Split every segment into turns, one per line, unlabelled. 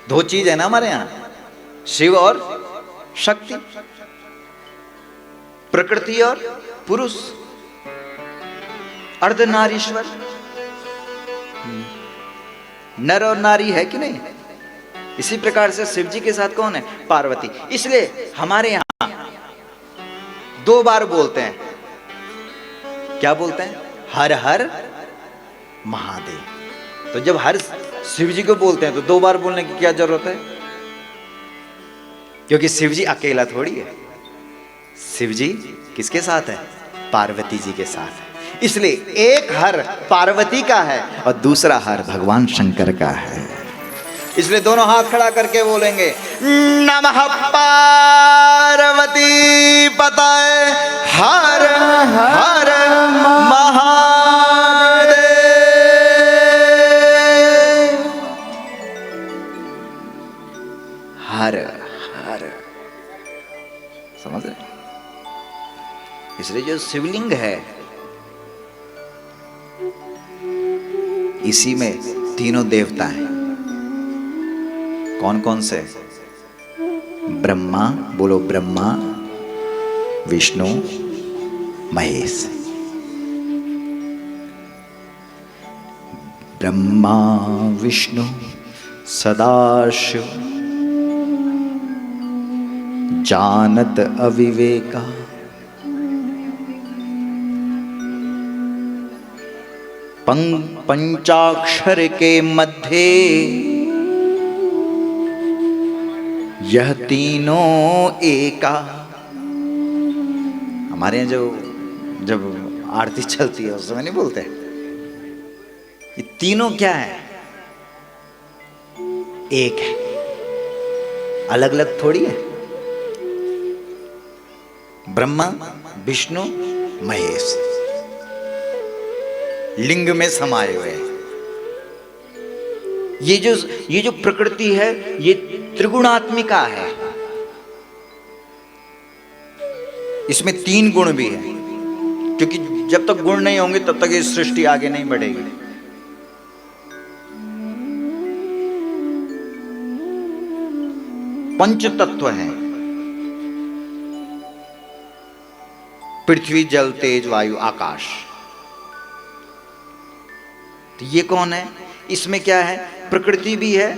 दो चीज है ना हमारे यहां, शिव और शक्ति, प्रकृति और पुरुष, अर्धनारीश्वर, नर और नारी है कि नहीं। इसी प्रकार से शिव जी के साथ कौन है, पार्वती। इसलिए हमारे यहां दो बार बोलते हैं, क्या बोलते हैं, हर हर महादेव। तो जब हर शिव जी को बोलते हैं तो दो बार बोलने की क्या जरूरत है, क्योंकि शिव जी अकेला थोड़ी है, शिव जी किसके साथ है, पार्वती जी के साथ है। इसलिए एक हर पार्वती का है और दूसरा हर भगवान शंकर का है। इसलिए दोनों हाथ खड़ा करके बोलेंगे नमः पार्वती पतये हर हर महादेव। हर हर, समझ रहे। इसलिए जो शिवलिंग है इसी में तीनों देवता हैं। कौन कौन से, ब्रह्मा, बोलो ब्रह्मा, विष्णु, महेश। ब्रह्मा विष्णु सदाशिव जानत अविवेका, पंचाक्षर के मध्य यह तीनों एका। हमारे यहाँ जब आरती चलती है उस समय नहीं बोलते, ये तीनों क्या है, एक है, अलग अलग थोड़ी है। ब्रह्मा विष्णु महेश लिंग में समाये हुए हैं। ये जो प्रकृति है ये त्रिगुणात्मिका है, इसमें तीन गुण भी है, क्योंकि जब तक गुण नहीं होंगे तब तक ये सृष्टि आगे नहीं बढ़ेगी। पंच तत्व हैं, पृथ्वी जल तेज वायु आकाश। तो ये कौन है, इसमें क्या है, प्रकृति भी है।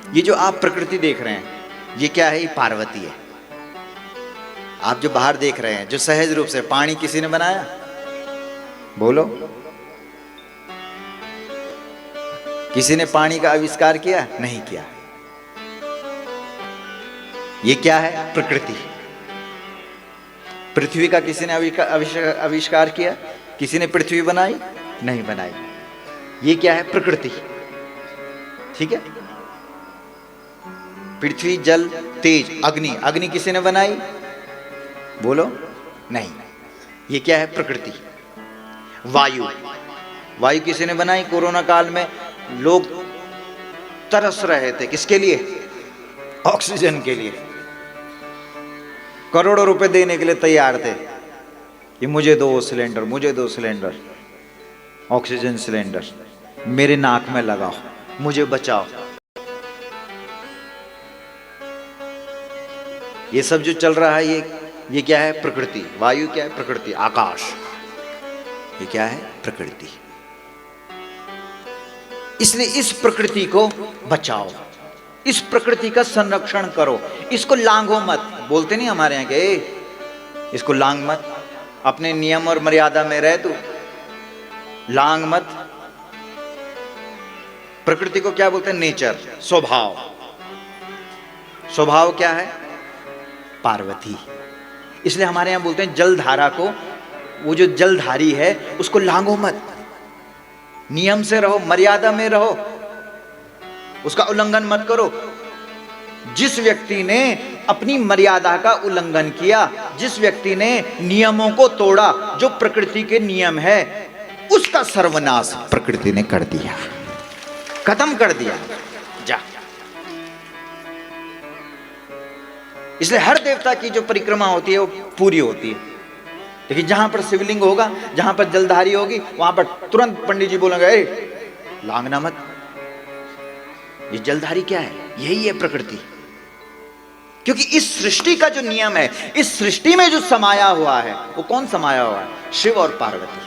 ये जो आप प्रकृति देख रहे हैं ये क्या है, ये पार्वती है। आप जो बाहर देख रहे हैं जो सहज रूप से, पानी किसी ने बनाया, बोलो, किसी ने पानी का आविष्कार किया, नहीं किया। ये क्या है, प्रकृति। पृथ्वी का किसी ने आविष्कार किया, किसी ने पृथ्वी बनाई, नहीं बनाई। ये क्या है, प्रकृति। ठीक है, पृथ्वी जल तेज अग्नि, अग्नि किसी ने बनाई, बोलो, नहीं। ये क्या है, प्रकृति। वायु, वायु किसी ने बनाई। कोरोना काल में लोग तरस रहे थे, किसके लिए, ऑक्सीजन के लिए। करोड़ों रुपए देने के लिए तैयार थे कि मुझे 2 सिलेंडर, मुझे 2 सिलेंडर ऑक्सीजन सिलेंडर, मेरे नाक में लगाओ, मुझे बचाओ। ये सब जो चल रहा है ये क्या है, प्रकृति। वायु क्या है, प्रकृति। आकाश, ये क्या है, प्रकृति। इसलिए इस प्रकृति को बचाओ, इस प्रकृति का संरक्षण करो, इसको लांघो मत। बोलते नहीं हमारे यहाँ के, इसको लांघ मत, अपने नियम और मर्यादा में रह, तू लांघ मत। प्रकृति को क्या बोलते हैं, नेचर, स्वभाव। स्वभाव क्या है, पार्वती। इसलिए हमारे यहां बोलते हैं जलधारा को, वो जो जलधारी है उसको लांघो मत, नियम से रहो, मर्यादा में रहो, उसका उल्लंघन मत करो। जिस व्यक्ति ने अपनी मर्यादा का उल्लंघन किया, जिस व्यक्ति ने नियमों को तोड़ा, जो प्रकृति के नियम है, उसका सर्वनाश प्रकृति ने कर दिया, खत्म कर दिया। जा। इसलिए हर देवता की जो परिक्रमा होती है वो पूरी होती है। लेकिन जहां पर शिवलिंग होगा, जहां पर जलधारी होगी, वहां पर तुरंत पंडित जी बोलेंगे, लांघना मत, ये जलधारी क्या है? यही है प्रकृति। क्योंकि इस सृष्टि का जो नियम है, इस सृष्टि में जो समाया हुआ है, वो कौन समाया हुआ है? शिव और पार्वती,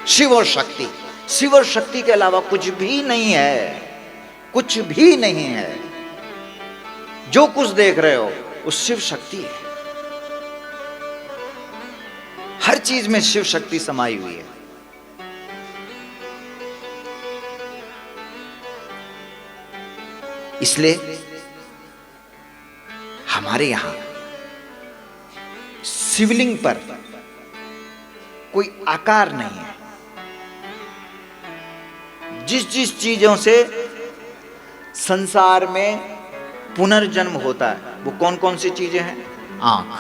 शिव और शक्ति। शिव और शक्ति के अलावा कुछ भी नहीं है, कुछ भी नहीं है। जो कुछ देख रहे हो वो शिव शक्ति है। हर चीज में शिव शक्ति समाई हुई है। इसलिए हमारे यहां शिवलिंग पर कोई आकार नहीं है। जिस जिस चीजों से संसार में पुनर्जन्म होता है, वो कौन कौन सी चीजें हैं? आंख,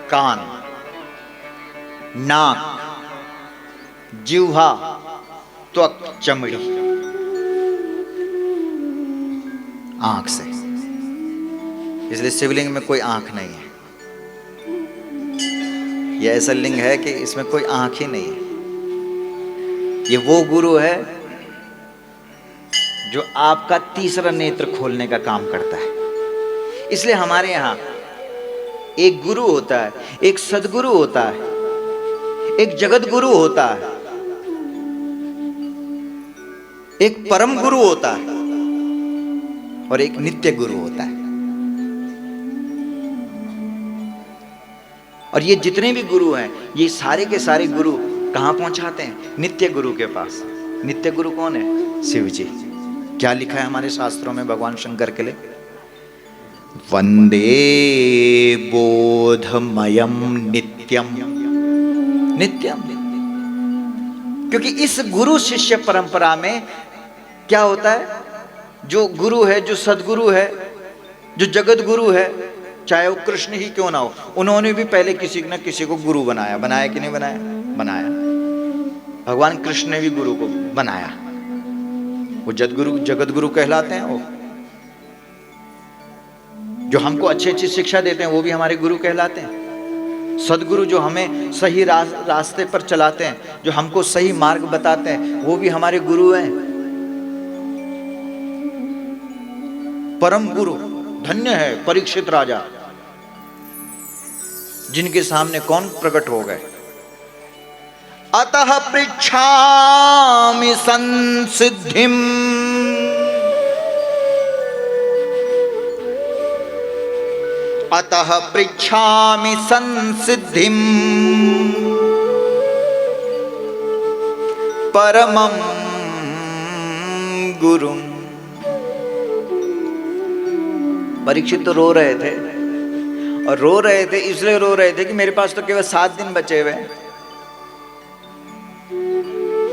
कान, नाक, जिह्वा, त्वक, चमड़ी। आंख से, इसलिए शिवलिंग में कोई आंख नहीं है। यह ऐसा लिंग है कि इसमें कोई आंख ही नहीं है। ये वो गुरु है जो आपका तीसरा नेत्र खोलने का काम करता है। इसलिए हमारे यहां एक गुरु होता है, एक सदगुरु होता है, एक जगत गुरु होता है, एक परम गुरु होता है और एक नित्य गुरु होता है। और ये जितने भी गुरु हैं, ये सारे के सारे गुरु कहां पहुंचाते हैं? नित्य गुरु के पास। नित्य गुरु कौन है? शिव जी। क्या लिखा है हमारे शास्त्रों में भगवान शंकर के लिए? वंदे बोधमयम नित्यम। नित्यम, क्योंकि इस गुरु शिष्य परंपरा में क्या होता है? जो गुरु है, जो सदगुरु है, जो जगत गुरु है, चाहे वो कृष्ण ही क्यों ना हो, उन्होंने भी पहले किसी न किसी को गुरु बनाया। बनाया कि नहीं बनाया? बनाया। भगवान कृष्ण ने भी गुरु को बनाया। वो जगत गुरु कहलाते हैं। वो जो हमको अच्छी अच्छी शिक्षा देते हैं, वो भी हमारे गुरु कहलाते हैं। सदगुरु जो हमें सही रास्ते पर चलाते हैं, जो हमको सही मार्ग बताते हैं, वो भी हमारे गुरु हैं। परम गुरु धन्य है परीक्षित राजा, जिनके सामने कौन प्रकट हो गए। अतः पृच्छामि संसिद्धिम, अतः पृच्छामि संसिद्धिम परमं गुरुम। परीक्षित तो रो रहे थे, और रो रहे थे इसलिए रो रहे थे कि मेरे पास तो केवल 7 दिन बचे हुए हैं,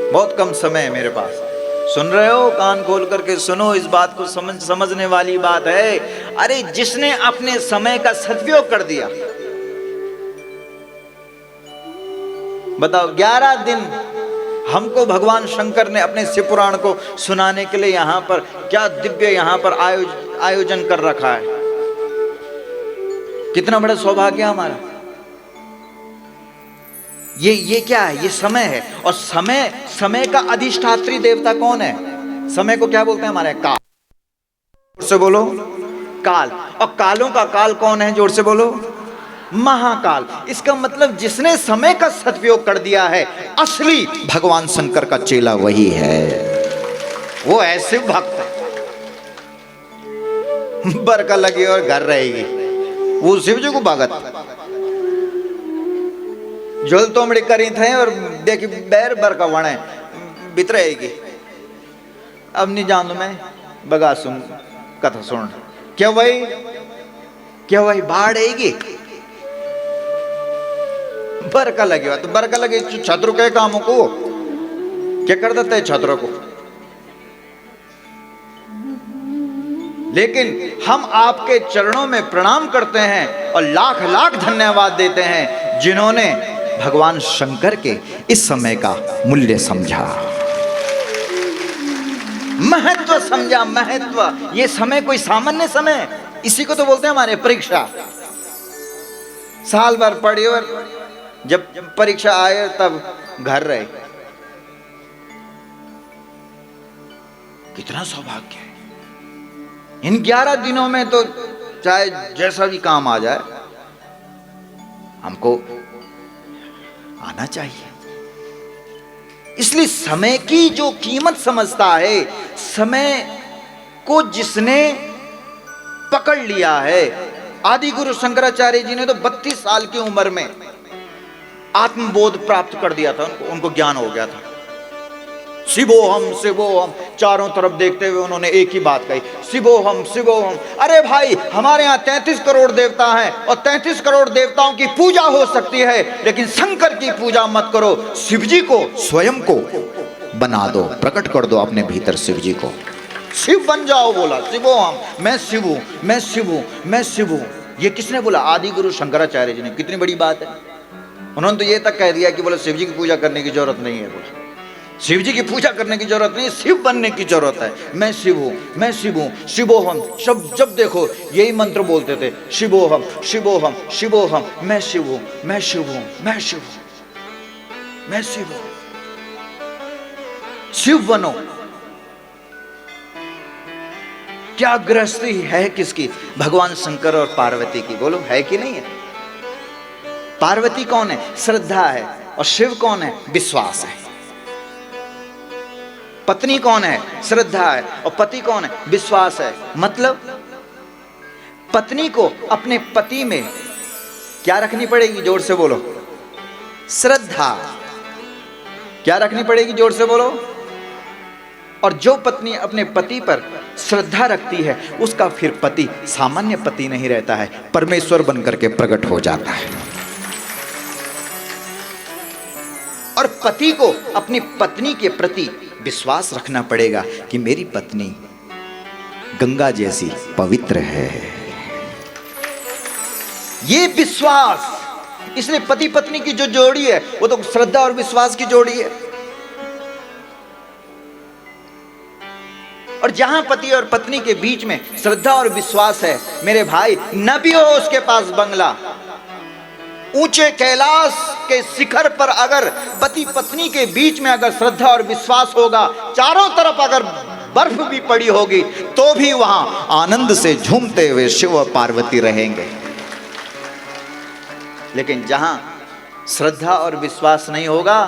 बहुत कम समय है मेरे पास। सुन रहे हो? कान खोल करके सुनो, इस बात को समझने वाली बात है। अरे जिसने अपने समय का सदुपयोग कर दिया, बताओ 11 दिन हमको भगवान शंकर ने अपने शिव पुराण को सुनाने के लिए यहाँ पर क्या दिव्य यहाँ पर आयोजन कर रखा है। कितना बड़ा सौभाग्य हमारा। ये क्या है? ये समय है। और समय का अधिष्ठात्री देवता कौन है? समय को क्या बोलते हैं हमारे? काल। जोर से बोलो, काल। और कालों का काल कौन है? जोर से बोलो, महाकाल। इसका मतलब जिसने समय का सदुपयोग कर दिया है, असली भगवान शंकर का चेला वही है। वो ऐसे भक्त बरका लगी और घर रहेगी। वो शिव जी को भगत जोल तोमड़ी करी थे और देखी बैर बरका वणे बितरेगी। अब नहीं जानू मैं बगा सुन कथा सुन। क्या वही बाढ़ आएगी? बरका लगे हुआ तो बरका लगे छत्र के कामों को क्या कर देते है छत्र को। लेकिन हम आपके चरणों में प्रणाम करते हैं और लाख लाख धन्यवाद देते हैं, जिन्होंने भगवान शंकर के इस समय का मूल्य समझा, महत्व समझा। महत्व, ये समय कोई सामान्य समय, इसी को तो बोलते हैं हमारे परीक्षा। साल भर पढ़ी और जब परीक्षा आए तब घर रहे। कितना सौभाग्य है। इन 11 दिनों में तो चाहे जैसा भी काम आ जाए, हमको आना चाहिए। इसलिए समय की जो कीमत समझता है, समय को जिसने पकड़ लिया है, आदि गुरु शंकराचार्य जी ने तो 32 साल की उम्र में आत्मबोध प्राप्त कर दिया था, उनको ज्ञान हो गया था। शिवोहम शिवोहम, चारों तरफ देखते हुए उन्होंने एक ही बात कही, शिवोहम शिवोहम। अरे भाई, हमारे यहाँ 33 करोड़ देवता हैं और 33 करोड़ देवताओं की पूजा हो सकती है, लेकिन शंकर की पूजा मत करो। शिव जी को स्वयं को बना दो, प्रकट कर दो अपने भीतर शिव जी को, शिव बन जाओ। बोला शिवोहम, मैं शिव हूं, मैं शिव हूं, मैं शिव हूं। ये किसने बोला? आदि गुरु शंकराचार्य जी ने। कितनी बड़ी बात है। उन्होंने तो ये तक कह दिया कि बोला शिव जी की पूजा करने की जरूरत नहीं है, बोला शिव जी की पूजा करने की जरूरत नहीं, शिव बनने की जरूरत है। मैं शिव हूं, मैं शिव हूं, शिवोहम। जब देखो यही मंत्र बोलते थे, शिवोहम शिवोहम शिवोहम, मैं शिव हूं, मैं शिव हूं, मैं शिव हूं, मैं शिव हूं। शिव बनो। क्या गृहस्थी है किसकी? भगवान शंकर और पार्वती की। बोलो है कि नहीं है? पार्वती कौन है? श्रद्धा है। और शिव कौन है? विश्वास है। पत्नी कौन है? श्रद्धा है। और पति कौन है? विश्वास है। मतलब पत्नी को अपने पति में क्या रखनी पड़ेगी? जोर से बोलो। श्रद्धा। क्या रखनी पड़ेगी? जोर से बोलो। और जो पत्नी अपने पति पर श्रद्धा रखती है, उसका फिर पति सामान्य पति नहीं रहता है, परमेश्वर बनकर के प्रकट हो जाता है। और पति को अपनी पत्नी के प्रति विश्वास रखना पड़ेगा कि मेरी पत्नी गंगा जैसी पवित्र है। ये विश्वास। इसलिए पति पत्नी की जो जोड़ी है वो तो श्रद्धा और विश्वास की जोड़ी है। और जहां पति और पत्नी के बीच में श्रद्धा और विश्वास है, मेरे भाई, न भी हो उसके पास बंगला, ऊंचे कैलाश के शिखर पर अगर पति पत्नी के बीच में अगर श्रद्धा और विश्वास होगा, चारों तरफ अगर बर्फ भी पड़ी होगी, तो भी वहां आनंद से झूमते हुए शिव और पार्वती रहेंगे। लेकिन जहां श्रद्धा और विश्वास नहीं होगा,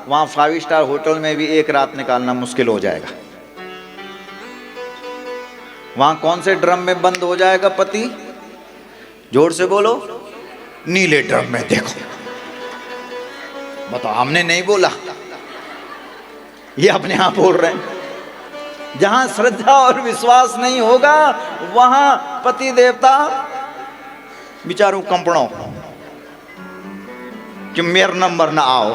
वहां 5 स्टार होटल में भी एक रात निकालना मुश्किल हो जाएगा। वहां कौन से ड्रम में बंद हो जाएगा पति? जोर से बोलो। नीले ड्रम में। देखो, बताओ, हमने नहीं बोला, ये अपने आप बोल रहे हैं। जहां श्रद्धा और विश्वास नहीं होगा, वहां पति देवता बिचारू कंपड़ों कि मेरा नंबर ना आओ।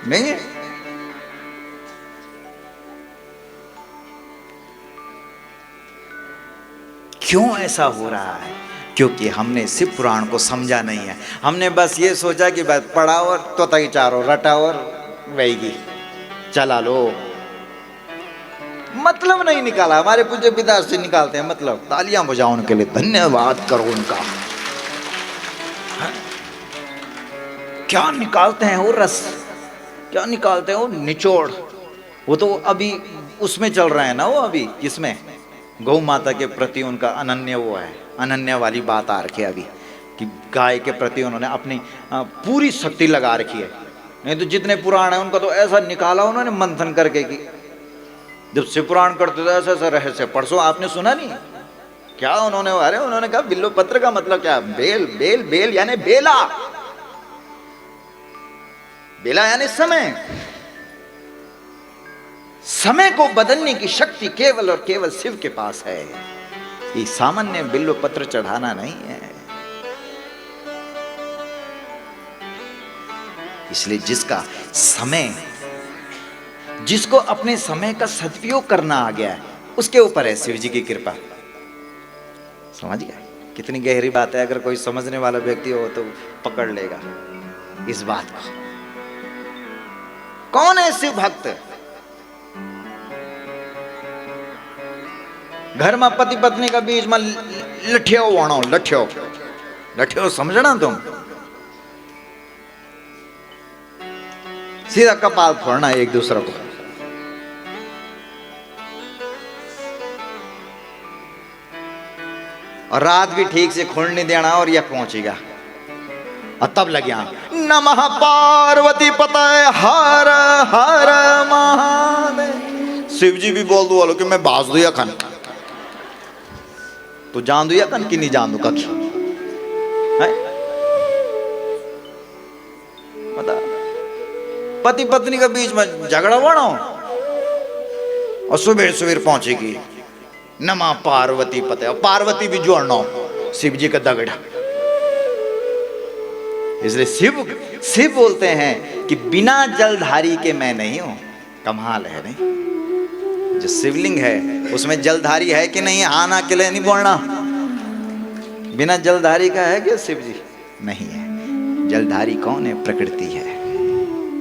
नहीं, क्यों ऐसा हो रहा है? क्योंकि हमने शिव पुराण को समझा नहीं है। हमने बस ये सोचा कि बस पढ़ा और तोता ही चारो रटा और वही चला लो, मतलब नहीं निकाला। हमारे पूज्य पिता से निकालते हैं मतलब। तालियां बजाओ उनके लिए, धन्यवाद करो उनका। क्या निकालते हैं वो रस, क्या निकालते हैं वो निचोड़। वो तो अभी उसमें चल रहे हैं ना, वो अभी इसमें गौ माता के प्रति उनका अनन्य वो है, अनन्य वाली बात आ रखी है अभी, कि गाय के प्रति उन्होंने अपनी पूरी शक्ति लगा रखी है। नहीं तो जितने पुराण है उनका तो ऐसा निकाला उन्होंने मंथन करके कि जब शिव पुराण करते थे ऐसा ऐसा रहस्य। परसों आपने सुना नहीं क्या उन्होंने? अरे उन्होंने कहा बिल्लो पत्र का मतलब क्या? बेल बेल बेल यानी बेला, बेला यानी समय। समय को बदलने की शक्ति केवल और केवल शिव के पास है। ये सामान्य बिल्व पत्र चढ़ाना नहीं है। इसलिए जिसका समय, जिसको अपने समय का सदुपयोग करना आ गया है, उसके ऊपर है शिव जी की कृपा। समझ गया कितनी गहरी बात है? अगर कोई समझने वाला व्यक्ति हो तो पकड़ लेगा इस बात को। कौन है शिव भक्त? घर में पति पत्नी का बीच में लठ्यो वाणो, लठ्यो लठ्यो समझना तुम, सीधा कपाल फोड़ना एक दूसरे को। और रात भी ठीक से खुल नहीं देना और यह पहुंचेगा। और तब लग गया नमः पार्वती पतये हर हर महादेव। शिव जी भी बोल दो वालो कि मैं बाज दू या खन, तो जान दू या कन कि नहीं जान दू कखी है? बता, पति पत्नी के बीच में झगड़ा बनो और सुबह सुबह पहुंचेगी नमः पार्वती पते, और पार्वती भी जोड़ना शिव जी का दगड़ा। इसलिए शिव बोलते हैं कि बिना जलधारी के मैं नहीं हूं। कमाल है नहीं? जो शिवलिंग है उसमें जलधारी है कि नहीं? आना के लिए नहीं बोलना। बिना जलधारी का है क्या शिव जी? नहीं है। जलधारी कौन है? प्रकृति है।